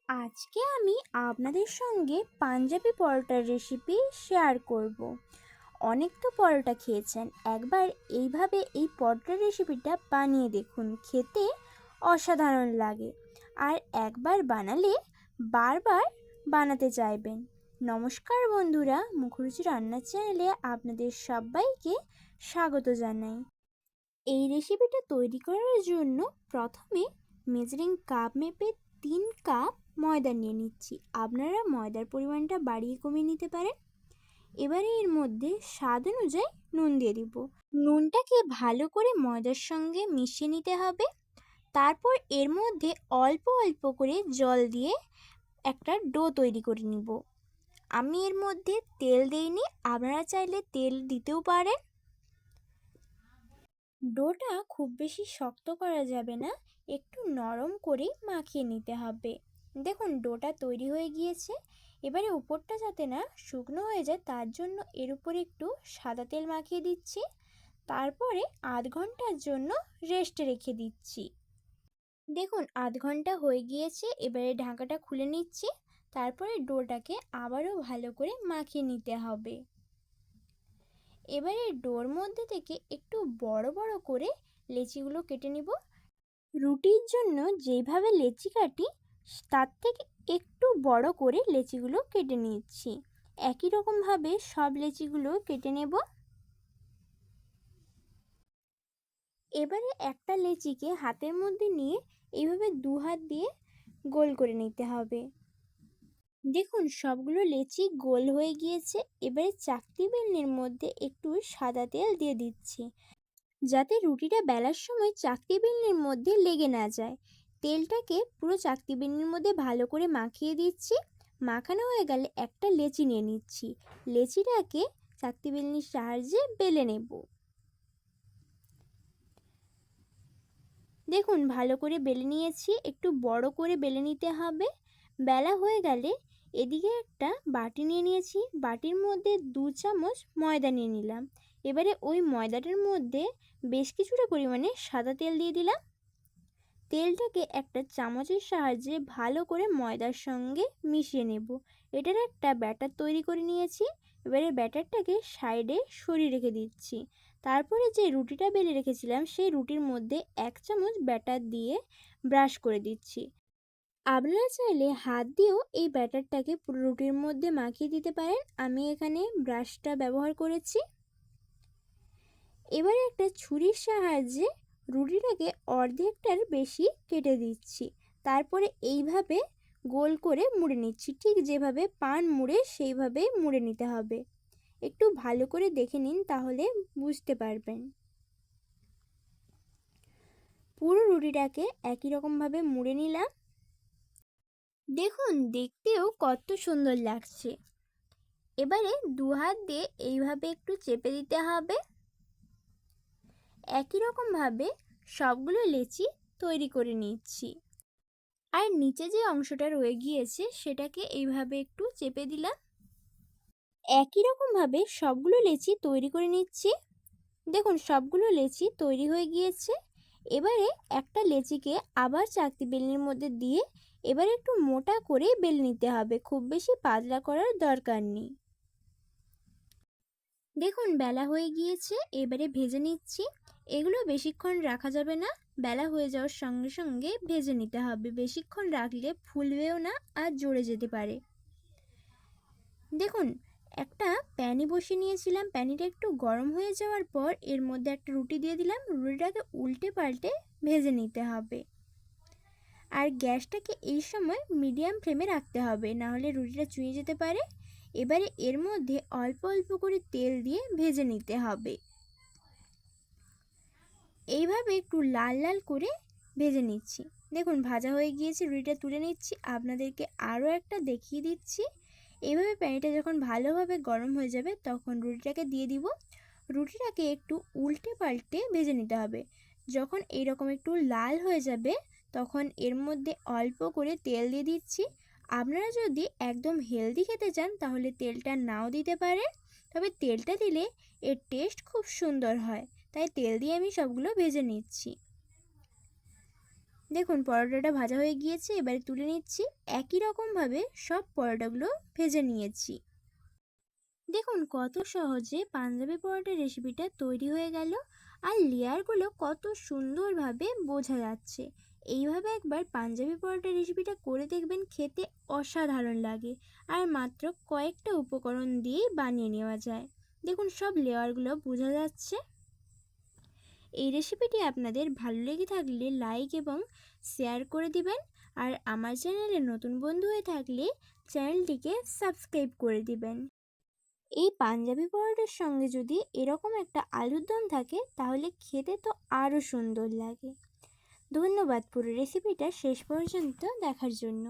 আজকে আমি আপনাদের সঙ্গে পাঞ্জাবি পরোটার রেসিপি শেয়ার করব। অনেক তো পরোটা খেয়েছেন, একবার এইভাবে এই পরোটার রেসিপিটা বানিয়ে দেখুন, খেতে অসাধারণ লাগে। আর একবার বানালে বারবার বানাতে চাইবেন। নমস্কার বন্ধুরা, মুখরুচি রান্নার চ্যানেলে আপনাদের সবাইকে স্বাগত জানাই। এই রেসিপিটা তৈরি করার জন্য প্রথমে মেজারিং কাপ মেপে 3 কাপ ময়দা নিয়ে নিচ্ছি। আপনারা ময়দার পরিমাণটা বাড়িয়ে কমিয়ে নিতে পারেন। এবারে এর মধ্যে স্বাদ অনুযায়ী নুন দিয়ে দিব। নুনটাকে ভালো করে ময়দার সঙ্গে মিশিয়ে নিতে হবে। তারপর এর মধ্যে অল্প অল্প করে জল দিয়ে একটা ডো তৈরি করে নিব। আমি এর মধ্যে তেল দেইনি, আপনারা চাইলে তেল দিতেও পারেন। ডোটা খুব বেশি শক্ত করা যাবে না, একটু নরম করেই মাখিয়ে নিতে হবে। দেখুন ডোটা তৈরি হয়ে গিয়েছে। এবারে উপরটা যাতে না শুকনো হয়ে যায় তার জন্য এর উপরে একটু সাদা তেল মাখিয়ে দিচ্ছি। তারপরে আধ ঘন্টার জন্য রেস্টে রেখে দিচ্ছি। দেখুন আধ ঘন্টা হয়ে গিয়েছে, এবারে ঢাকাটা খুলে নিচ্ছি। তারপরে ডোটাকে আবারও ভালো করে মাখিয়ে নিতে হবে। এবারে ডোর মধ্যে থেকে একটু বড় বড় করে লেচিগুলো কেটে নিব। রুটির জন্য যেভাবে লেচি কাটি তার থেকে একটু বড় করে লেচিগুলো কেটে নিচ্ছি। একই রকমভাবে সব লেচিগুলো কেটে নেব। এবারে একটা লেচিকে হাতের মধ্যে নিয়ে এইভাবে 2 হাত দিয়ে গোল করে নিতে হবে। দেখুন সবগুলো লেচি গোল হয়ে গিয়েছে। এবারে চাকতি বেলনির মধ্যে একটু সাদা তেল দিয়ে দিচ্ছি, যাতে রুটিটা বেলার সময় চাকতি বেলনির মধ্যে লেগে না যায়। তেলটাকে পুরো চাকতি বেলনির মধ্যে ভালো করে মাখিয়ে দিচ্ছি। মাখানো হয়ে গেলে একটা লেচি নিয়ে নিচ্ছি। লেচিটাকে চাকতি বেলনির সাহায্যে বেলে নেব। দেখুন ভালো করে বেলে নিয়েছি, একটু বড় করে বেলে নিতে হবে। বেলা হয়ে গেলে এদিকে একটা বাটি নিয়ে নিয়েছি, বাটির মধ্যে 2 চামচ ময়দা নিয়ে নিলাম। এবারে ওই ময়দাটার মধ্যে বেশ কিছুটা পরিমাণে সাদা তেল দিয়ে দিলাম। তেলটাকে একটা চামচের সাহায্যে ভালো করে ময়দার সঙ্গে মিশিয়ে নেব। এটার একটা ব্যাটার তৈরি করে নিয়েছি। এবারে ব্যাটারটাকে সাইডে সরিয়ে রেখে দিচ্ছি। তারপরে যে রুটিটা বেলে রেখেছিলাম সেই রুটির মধ্যে 1 চামচ ব্যাটার দিয়ে ব্রাশ করে দিচ্ছি। আপনারা চাইলে হাত দিয়েও এই ব্যাটারটাকে পুরো রুটির মধ্যে মাখিয়ে দিতে পারেন, আমি এখানে ব্রাশটা ব্যবহার করেছি। এবারে একটা ছুরির সাহায্যে রুটিটাকে অর্ধেকটার বেশি কেটে দিচ্ছি। তারপরে এইভাবে গোল করে মুড়ে নিচ্ছি, ঠিক যেভাবে পান মুড়ে সেইভাবে মুড়ে নিতে হবে। একটু ভালো করে দেখে নিন, তাহলে বুঝতে পারবেন। পুরো রুটিটাকে একই রকমভাবে মুড়ে নিলাম। দেখুন দেখতেও কত সুন্দর লাগছে। এবারে 2 হাত দিয়ে এইভাবে একটু চেপে দিতে হবে। একই রকমভাবে সবগুলো লেচি তৈরি করে নিচ্ছি। আর নিচে যে অংশটা রয়ে গিয়েছে সেটাকে এইভাবে একটু চেপে দিলাম। একই রকমভাবে সবগুলো লেচি তৈরি করে নিচ্ছি। দেখুন সবগুলো লেচি তৈরি হয়ে গিয়েছে। এবারে একটা লেচিকে আবার চাকতি বেলনির মধ্যে দিয়ে এবারে একটু মোটা করে বেলে নিতে হবে, খুব বেশি পাতলা করার দরকার নেই। দেখুন বেলা হয়ে গিয়েছে, এবারে ভেজে নিচ্ছি। এগুলো বেশিক্ষণ রাখা যাবে না, বেলা হয়ে যাওয়ার সঙ্গে সঙ্গে ভেজে নিতে হবে। বেশিক্ষণ রাখলে ফুলবেও না আর জ্বরে যেতে পারে। দেখুন একটা প্যানে বসিয়ে নিয়েছিলাম, প্যানিটা একটু গরম হয়ে যাওয়ার পর এর মধ্যে একটা রুটি দিয়ে দিলাম। রুটিটাকে উল্টে পাল্টে ভেজে নিতে হবে। আর গ্যাসটাকে এই সময় মিডিয়াম ফ্লেমে রাখতে হবে, না হলে রুটিটা চুঁয়ে যেতে পারে। এবারে এর মধ্যে অল্প অল্প করে তেল দিয়ে ভেজে নিতে হবে। এইভাবে একটু লাল লাল করে ভেজে নিচ্ছি। দেখুন ভাজা হয়ে গিয়েছে, রুটিটা তুলে নিচ্ছি। আপনাদেরকে আরও একটা দেখিয়ে দিচ্ছি। এইভাবে প্যানিটা যখন ভালোভাবে গরম হয়ে যাবে তখন রুটিটাকে দিয়ে দিব। রুটিটাকে একটু উল্টে পাল্টে ভেজে নিতে হবে। যখন এইরকম একটু লাল হয়ে যাবে তখন এর মধ্যে অল্প করে তেল দিয়ে দিচ্ছি। আপনারা যদি একদম হেলদি খেতে চান তাহলে তেলটা নাও দিতে পারেন, তবে তেলটা দিলে এর টেস্ট খুব সুন্দর হয়। তাই তেল দিয়ে আমি সবগুলো ভেজে নিচ্ছি। দেখুন পরোটাটা ভাজা হয়ে গিয়েছে, এবারে তুলে নিচ্ছি। একই রকমভাবে সব পরোটাগুলো ভেজে নিয়েছি। দেখুন কত সহজে পাঞ্জাবি পরোটার রেসিপিটা তৈরি হয়ে গেল, আর লেয়ারগুলো কত সুন্দরভাবে বোঝা যাচ্ছে। এইভাবে একবার পাঞ্জাবি পরোটার রেসিপিটা করে দেখবেন, খেতে অসাধারণ লাগে। আর মাত্র কয়েকটা উপকরণ দিয়েই বানিয়ে নেওয়া যায়। দেখুন সব লেয়ারগুলো বোঝা যাচ্ছে। এই রেসিপিটি আপনাদের ভালো লেগে থাকলে লাইক এবং শেয়ার করে দিবেন। আর আমার চ্যানেলে নতুন বন্ধু হয়ে থাকলে চ্যানেলটিকে সাবস্ক্রাইব করে দিবেন। এই পাঞ্জাবি পরোটার সঙ্গে যদি এরকম একটা আলুর দম থাকে তাহলে খেতে তো আরও সুন্দর লাগে। ধন্যবাদ পুরো রেসিপিটা শেষ পর্যন্ত দেখার জন্য।